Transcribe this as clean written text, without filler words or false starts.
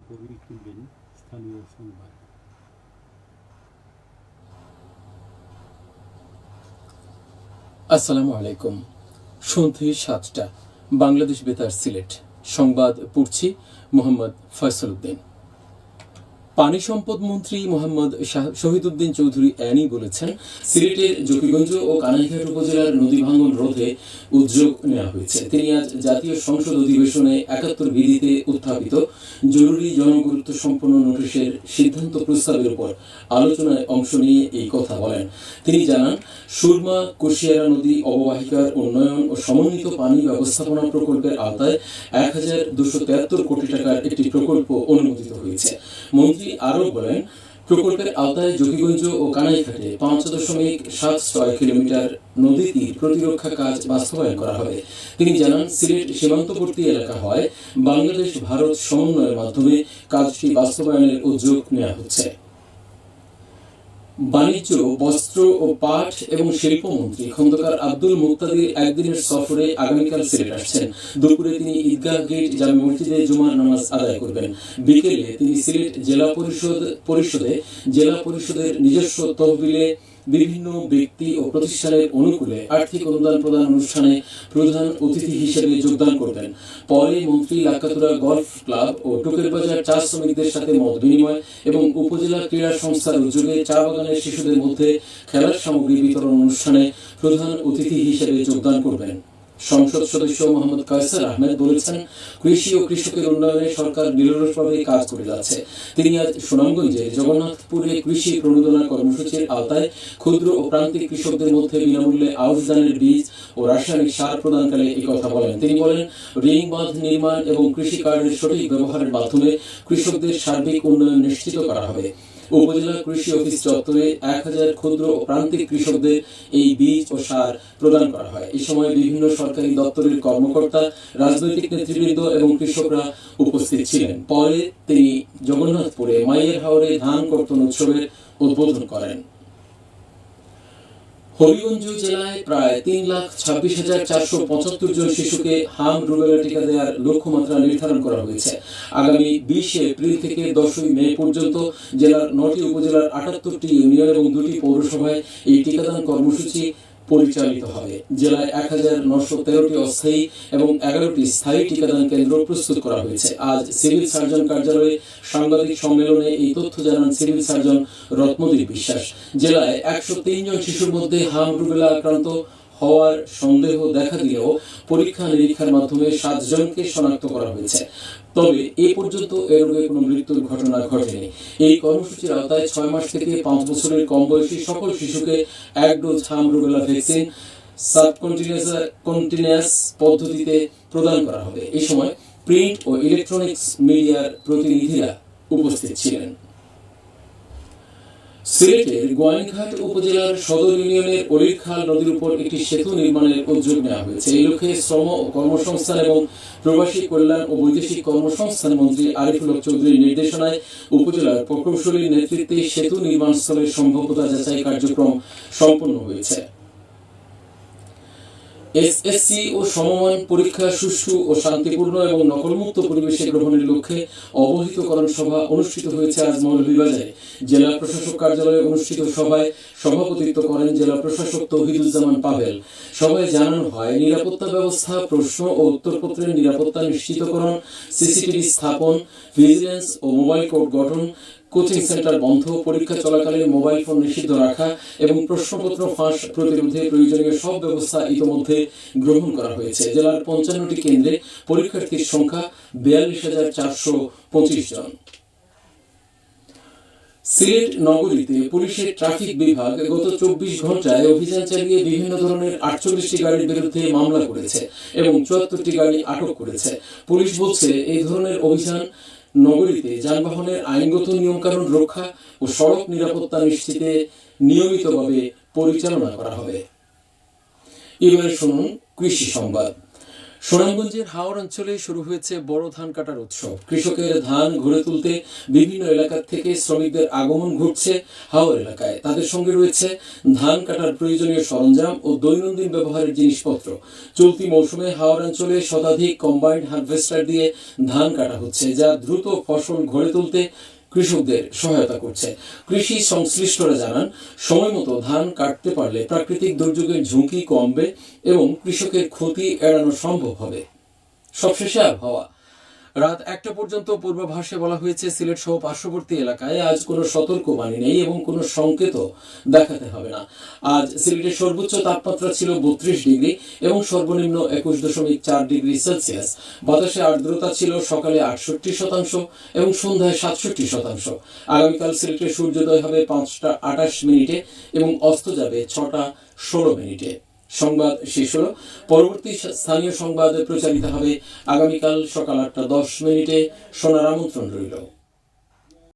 এরপরই তুলবেন স্থানীয় সংবাদ। আসসালামু আলাইকুম। সন্ধ্যে ৭টা, বাংলাদেশ বেতার সিলেট সংবাদ পড়ছি মোহাম্মদ ফয়সাল উদ্দিন। পানি সম্পদ মন্ত্রী মোহাম্মদ শহীদুদ্দিন চৌধুরী অ্যানি বলেছেন, সিলেটের জকিগঞ্জ ও কানাইঘাট উপজেলার নদী ভাঙন রোধে উদ্যোগ নেওয়া হয়েছে। তিনি আজ জাতীয় সংসদ অধিবেশনে ৭১ বিধিতে উত্থাপিত জরুরি জনগুরুত্ব সম্পন্ন নোটিশের সিদ্ধান্ত প্রস্তাবের উপর আলোচনায় অংশ নিয়ে এই কথা বলেন। তিনি জানান, সুরমা কুশিয়ারা নদী অববাহিকার উন্নয়ন ও সমন্বিত পানি ব্যবস্থাপনা প্রকল্পের আওতায় ১,২৭৩ কোটি টাকার একটি প্রকল্প অনুমোদিত হয়েছে। মন্ত্রী আরও বলেন, প্রকল্পের আওতায় জকিগঞ্জ ও কানাইঘাটে ৫.৭৬ কিলোমিটার নদী তীর প্রতিরক্ষা কাজ বাস্তবায়ন করা হবে। তিনি জানান, সিলেট সীমান্তবর্তী এলাকা হয় বাংলাদেশ ভারত সমন্বয়ের মাধ্যমে কাজটি বাস্তবায়নের উদ্যোগ নেওয়া হচ্ছে। বাণিজ্য, বস্ত্র ও পাট এবং শিল্পমন্ত্রী খন্দকার আব্দুল মুক্তাদির একদিনের সফরে আগামীকাল সিলেট আসছেন। দুপুরে তিনি ঈদগাহ গেট জামে মসজিদে জুমার নামাজ আদায় করবেন। বিকেলে তিনি সিলেট জেলা পরিষদে জেলা পরিষদের নিজস্ব তহবিলে বিভিন্ন ব্যক্তি ও প্রতিষ্ঠানের অনুকূলে আর্থিক অনুদান প্রদান অনুষ্ঠানে প্রধান অতিথি হিসেবে যোগদান করবেন। পরে মন্ত্রী লাকাতুরা গলফ ক্লাব ও টুকের বাজার চা শ্রমিকদের সাথে মত বিনিময় এবং উপজেলা ক্রীড়া সংস্থার উদ্যোগে চা বাগানের শিশুদের মধ্যে খেলার সামগ্রী বিতরণ অনুষ্ঠানে প্রধান অতিথি হিসেবে যোগদান করবেন। সংসদ সদস্য মোহাম্মদ কায়সার আহমেদ বলেছেন, কৃষি ও কৃষকের উন্নয়নে সরকার নিরলসভাবে কাজ করে যাচ্ছে। তিনি আজ সুনামগঞ্জের জগন্নাথপুরে কৃষি প্রণোদনা কর্মসূচির আওতায় ক্ষুদ্র ও প্রান্তিক কৃষকদের মধ্যে বিনামূল্যে আউশ ধানের বীজ ও রাসায়নিক সার প্রদানকালে এই কথা বলেন। তিনি বলেন, রিং বাঁধ নির্মাণ এবং কৃষি কার্ডের সঠিক ব্যবহারের মাধ্যমে কৃষকদের সার্বিক উন্নয়ন নিশ্চিত করা হবে। উপজেলা কৃষি অফিস চত্বরে ১,০০০ ক্ষুদ্র ও প্রান্তিক কৃষকদের এই বীজ ও সার প্রদান করা হয়। এই সময় বিভিন্ন সরকারি দপ্তরের কর্মকর্তা, রাজনৈতিক নেতৃবৃন্দ এবং কৃষকরা উপস্থিত ছিলেন। পরে তিনি জগন্নাথপুরে মাইয়ের হাওরে ধান কর্তন উৎসবের উদ্বোধন করেন। হবিগঞ্জ জেলায় প্রায় ৩,২৬,৪৭৫ জন শিশুকে হাম রুবেলা টিকা দেওয়ার লক্ষ্যমাত্রা নির্ধারণ করা হয়েছে। আগামী ২০ এপ্রিল থেকে ১০ই মে পর্যন্ত জেলার ৯টি উপজেলার ৭৮টি ইউনিয়ন এবং ২টি পৌরসভায় এই টিকাদান কর্মসূচি পরিচালিত হবে। জেলায় ১,৯১৩টি অস্থায়ী এবং ১১টি স্থায়ী টিকাদান কেন্দ্র প্রস্তুত করা হয়েছে। আজ সিভিল সার্জন কার্যালয়ে সাংবাদিক সম্মেলনে এই তথ্য জানান সিভিল সার্জন রত্নদীপ বিশ্বাস। জেলায় ১০৩ জন শিশুর মধ্যে হাম রুবেলা আক্রান্ত হওয়ার সন্দেহ দেখা দিলেও পরীক্ষা নিরীক্ষার মাধ্যমে ৭ জনকে শনাক্ত করা হয়েছে। তবে এ পর্যন্ত এ রোগে কোনো মৃত্যুর ঘটনা ঘটেনি। এই কর্মসূচির আওতায় ৬ মাস থেকে ৫ বছরের কম বয়সী সকল শিশুকে ১ ডোজ হাম রুবেলা ভ্যাকসিন সাবকন্টিনিউয়াস পদ্ধতিতে প্রদান করা হবে। এই সময় প্রিন্ট ও ইলেকট্রনিক্স মিডিয়ার প্রতিনিধিরা উপস্থিত ছিলেন। সিলেটের গোয়াইনঘাট উপজেলার সদর ইউনিয়নের অলিরখাল নদীর উপর একটি সেতু নির্মাণের উদ্যোগ নেওয়া হয়েছে। এই লক্ষ্যে শ্রম ও কর্মসংস্থান এবং প্রবাসী কল্যাণ ও বৈদেশিক কর্মসংস্থান মন্ত্রী আরিফুল হক চৌধুরীর নির্দেশনায় উপজেলার প্রকৌশলীর নেতৃত্বে সেতু নির্মাণস্থলের সম্ভাব্যতা যাচাই কার্যক্রম সম্পন্ন হয়েছে। এসএসসি ও সমমান পরীক্ষা সুষ্ঠু ও শান্তিপূর্ণ এবং নকলমুক্ত পরিবেশে গ্রহণের লক্ষ্যে অবহিতকরণ সভা অনুষ্ঠিত হয়েছে আজ মৌলভীবাজারে। জেলা প্রশাসক কার্যালয়ে অনুষ্ঠিত সভায় সভাপতিত্ব করেন জেলা প্রশাসক তৌহিদুজ্জামান পাভেল। সভায় জানানো হয়, নিরাপত্তা ব্যবস্থা, প্রশ্ন ও উত্তরপত্রের নিরাপত্তা নিশ্চিতকরণ, সিসিটিভি স্থাপন, ভিজিলেন্স ও মোবাইল কোর্ট গঠন, কোচিং সেন্টার বন্ধ, পরীক্ষা চলাকালে মোবাইল ফোন নিষিদ্ধ রাখা এবং প্রশ্নপত্র ফাঁস প্রতিরোধে প্রয়োজনীয় সব ব্যবস্থা ইতোমধ্যে গ্রহণ করা হয়েছে। জেলার ৫৫টি কেন্দ্রে পরীক্ষার্থীর সংখ্যা ৪২,৪২৫ জন। সিলেট নগরীতে পুলিশের ট্রাফিক বিভাগ গত ২৪ ঘন্টায় অভিযান চালিয়ে বিভিন্ন ধরনের ৪৮টি গাড়ির বিরুদ্ধে মামলা করেছে এবং ৭৪টি গাড়ি আটক করেছে। পুলিশ বলছে, এই ধরনের অভিযান নগরীতে যানবাহনের আইনগত নিয়মকানুন রক্ষা ও সড়ক নিরাপত্তা নিশ্চিতে নিয়মিতভাবে পরিচালনা করা হবে। এবারে শুনুন কৃষি সংবাদ। সুনামগঞ্জের হাওর অঞ্চলে শুরু হয়েছে বড় ধান কাটার উৎসব। কৃষকের ধান ঘরে তুলতে বিভিন্ন এলাকা থেকে শ্রমিকদের আগমন ঘটছে হাওর এলাকায়। তাদের সঙ্গে রয়েছে ধান কাটার প্রয়োজনীয় সরঞ্জাম ও দৈনন্দিন ব্যবহারের জিনিসপত্র। চলতি মৌসুমে হাওর অঞ্চলে শতাধিক কম্বাইন্ড হারভেস্টার দিয়ে ধান কাটা হচ্ছে, যা দ্রুত ফসল ঘরে তুলতে কৃষকদের সহায়তা করছে। কৃষি সংশ্লিষ্টরা জানান, সময় মতো ধান কাটতে পারলে প্রাকৃতিক দুর্যোগের ঝুঁকি কমবে এবং কৃষকের ক্ষতি এড়ানো সম্ভব হবে। সবশেষে আবহাওয়া। রাত 1টা পর্যন্ত পূর্বাভাসে বলা হয়েছে সিলেট সহ পার্শ্ববর্তী এলাকায় আজ কোনো সতর্কবাণী নেই এবং কোনো সংকেতও দেখাতে হবে না। আজ সিলেটের সর্বোচ্চ তাপমাত্রা ছিল 32 ডিগ্রি এবং সর্বনিম্ন 21.4 ডিগ্রি সেলসিয়াস। বাতাসে আর্দ্রতা ছিল সকালে 68% এবং সন্ধ্যায় 67%। আগামীকাল সিলেটে সূর্যোদয় হবে 5টা 28 মিনিটে এবং অস্ত যাবে 6টা 16 মিনিটে। সংবাদ শেষ হলো। পরবর্তী স্থানীয় সংবাদ প্রচারিত হবে আগামীকাল সকাল 8টা 10 মিনিটে। শোনার আমন্ত্রণ রইল।